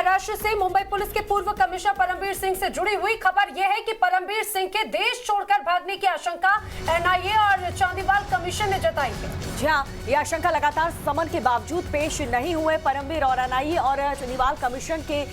महाराष्ट्र से मुंबई पुलिस के पूर्व कमिश्नर परमबीर सिंह से जुड़ी हुई खबर यह है कि परमबीर सिंह के देश छोड़कर भागने की आशंका एनआईए और चांदीवाल कमीशन ने जताई है। जी हां, यह आशंका लगातार समन के बावजूद पेश नहीं हुए। परमबीर और एनआईए और चांदीवाल कमीशन के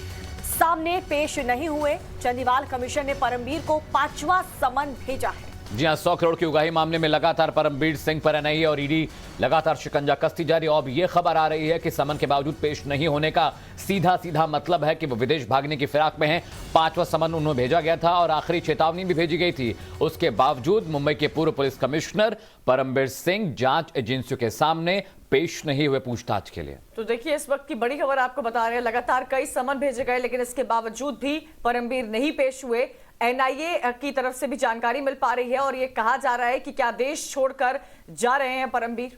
सामने पेश नहीं हुए। चांदीवाल कमीशन ने परमबीर को 5वां समन भेजा है। जी हां, 100 करोड़ की उगाही मामले में लगातार परमबीर सिंह पर एनआईए और ईडी लगातार शिकंजा कसती जा रही है। अब यह खबर आ रही है कि समन के बावजूद पेश नहीं होने का सीधा मतलब है कि वो विदेश भागने की फिराक में हैं। 5वां समन उन्हें भेजा गया था और आखिरी चेतावनी भी भेजी गई थी। उसके बावजूद मुंबई के पूर्व पुलिस कमिश्नर परमबीर सिंह जांच एजेंसियों के सामने पेश नहीं हुए पूछताछ के लिए। तो देखिए, इस वक्त की बड़ी खबर आपको बता रहे हैं, लगातार कई समन भेजे गए लेकिन इसके बावजूद भी परमबीर नहीं पेश हुए। एनआईए की तरफ से भी जानकारी मिल पा रही है और ये कहा जा रहा है कि क्या देश छोड़कर जा रहे हैं परमबीर।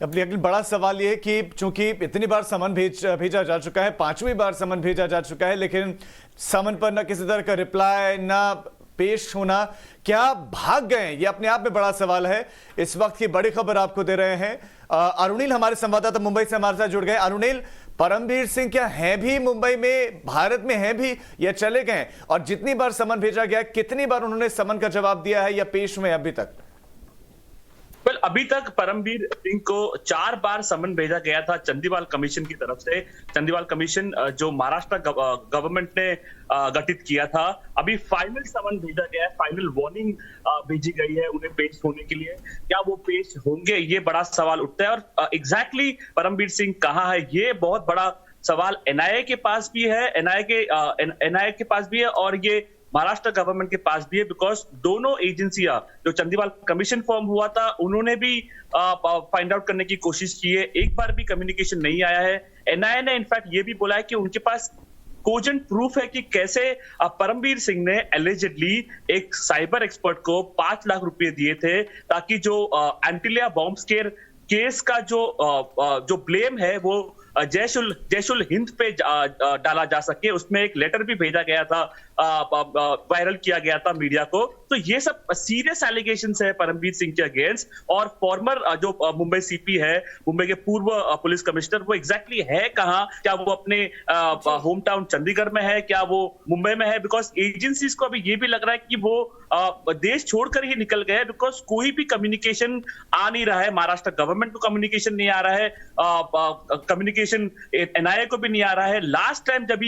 अगली बड़ा सवाल ये है कि चूंकि इतनी बार समन भेजा जा चुका है, 5वीं बार समन भेजा जा चुका है, लेकिन समन पर न किसी तरह का रिप्लाई न पेश होना, क्या भाग गए? ये अपने आप में बड़ा सवाल है। इस वक्त की बड़ी खबर आपको दे रहे हैं अरुणिल, हमारे संवाददाता मुंबई से हमारे साथ जुड़ गए। अरुणिल, परमबीर सिंह क्या है भी मुंबई में, भारत में है भी, या चले गए? और जितनी बार समन भेजा गया, कितनी बार उन्होंने समन का जवाब दिया है या पेश हुए अभी तक? अभी तक परमबीर सिंह को 4 बार समन भेजा गया था चंदीवाल कमीशन की तरफ से। चंदीवाल कमीशन जो महाराष्ट्र गवर्नमेंट ने गठित किया था, अभी फाइनल समन भेजा गया है, फाइनल वार्निंग भेजी गई है उन्हें पेश होने के लिए। क्या वो पेश होंगे, ये बड़ा सवाल उठता है। और एग्जैक्टली परमबीर सिंह कहाँ है, ये बहुत बड़ा सवाल एनआईए के पास भी है, एनआईए के पास भी है और ये महाराष्ट्र गवर्नमेंट के पास भी है। बिकॉज दोनों एजेंसियां, जो चंदीवाल कमीशन फॉर्म हुआ था, उन्होंने भी फाइंड आउट करने की कोशिश की है, एक बार भी कम्युनिकेशन नहीं आया है। एनआईए ने इनफैक्ट ये भी बोला है कि उनके पास कोजेंट प्रूफ है कि कैसे परमबीर सिंह ने एलिजिडली एक साइबर एक्सपर्ट को 5 लाख रुपए दिए थे ताकि जो एंटीलिया बॉम्ब स्केयर केस का जो ब्लेम है वो जैश उल हिंद पे डाला जा सके। उसमें एक लेटर भी भेजा गया था, वायरल किया गया था मीडिया को। तो ये सब सीरियस एलिगेशंस है परमबीर सिंह के अगेंस्ट। और फॉर्मर जो मुंबई सीपी है, मुंबई के पूर्व पुलिस कमिश्नर, वो एग्जैक्टली है कहाँ? क्या वो अपने होम टाउन चंडीगढ़ में है, क्या वो मुंबई में है? बिकॉज एजेंसीज को अभी ये भी लग रहा है कि वो देश छोड़कर ही निकल गए, बिकॉज कोई भी कम्युनिकेशन आ नहीं रहा है। महाराष्ट्र गवर्नमेंट को कम्युनिकेशन नहीं आ रहा है, कम्युनिकेशन एनआईए को भी नहीं आ रहा है। लास्ट टाइम जब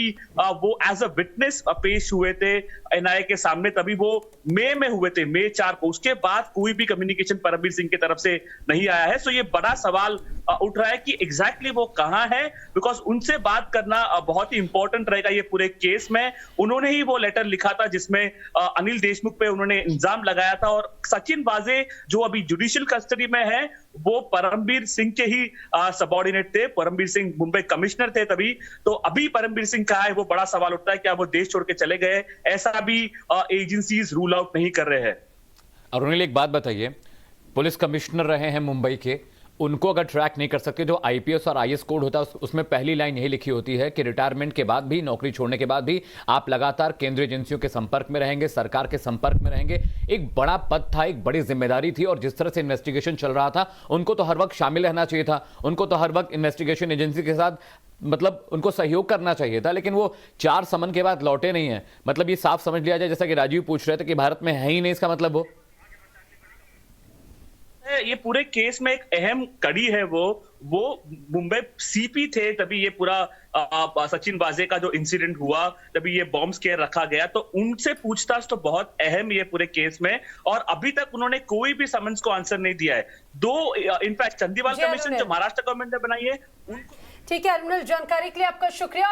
वो एज अ विटनेस पेश हुए थे एनआईए के सामने, तभी वो मई में हुए थे, मई 4 को। उसके बाद कोई भी कम्युनिकेशन परमबीर सिंह की तरफ से नहीं आया है। सो ये बड़ा सवाल उठ रहा है कि एग्जैक्टली वो कहां है, बिकॉज उनसे बात करना बहुत ही इंपॉर्टेंट रहेगा ये पूरे केस में। उन्होंने ही वो लेटर लिखा था जिसमें अनिल देशमुख पे उन्होंने इल्जाम लगाया था। और सचिन वाजे जो अभी जुडिशियल कस्टडी में है, वो परमबीर सिंह के ही सबऑर्डिनेट थे। परमबीर सिंह मुंबई कमिश्नर थे तभी। तो अभी परमबीर सिंह कहाँ है, वो बड़ा सवाल उठता है। क्या वो देश छोड़ के चले गए? ऐसा भी एजेंसीज रूल आउट नहीं कर रहे हैं। अरुणिल, एक बात बताइए, पुलिस कमिश्नर रहे हैं मुंबई के, उनको अगर ट्रैक नहीं कर सकते, जो आईपीएस और आईएएस कोड होता है उसमें पहली लाइन यही लिखी होती है कि रिटायरमेंट के बाद भी, नौकरी छोड़ने के बाद भी आप लगातार केंद्रीय एजेंसियों के संपर्क में रहेंगे, सरकार के संपर्क में रहेंगे। एक बड़ा पद था, एक बड़ी जिम्मेदारी थी और जिस तरह से इन्वेस्टिगेशन चल रहा था, उनको तो हर वक्त शामिल रहना चाहिए था, उनको तो हर वक्त इन्वेस्टिगेशन एजेंसी के साथ मतलब उनको सहयोग करना चाहिए था। लेकिन वो 4 समन के बाद लौटे नहीं है। मतलब ये साफ समझ लिया जाए, जैसा कि राजीव पूछ रहे थे कि भारत में है ही नहीं, इसका मतलब वो ये पूरे केस में एक अहम कड़ी है। वो मुंबई सीपी थे तभी ये पूरा सचिन वाजे का जो इंसिडेंट हुआ, तभी ये बॉम्ब स्केयर रखा गया। तो उनसे पूछताछ तो बहुत अहम ये पूरे केस में। और अभी तक उन्होंने कोई भी समन्स को आंसर नहीं दिया है। इनफैक्ट चंदीवाल कमीशन जो महाराष्ट्र गवर्नमेंट ने बनाई है, ठीक है अरुणिल, जानकारी के लिए आपका शुक्रिया।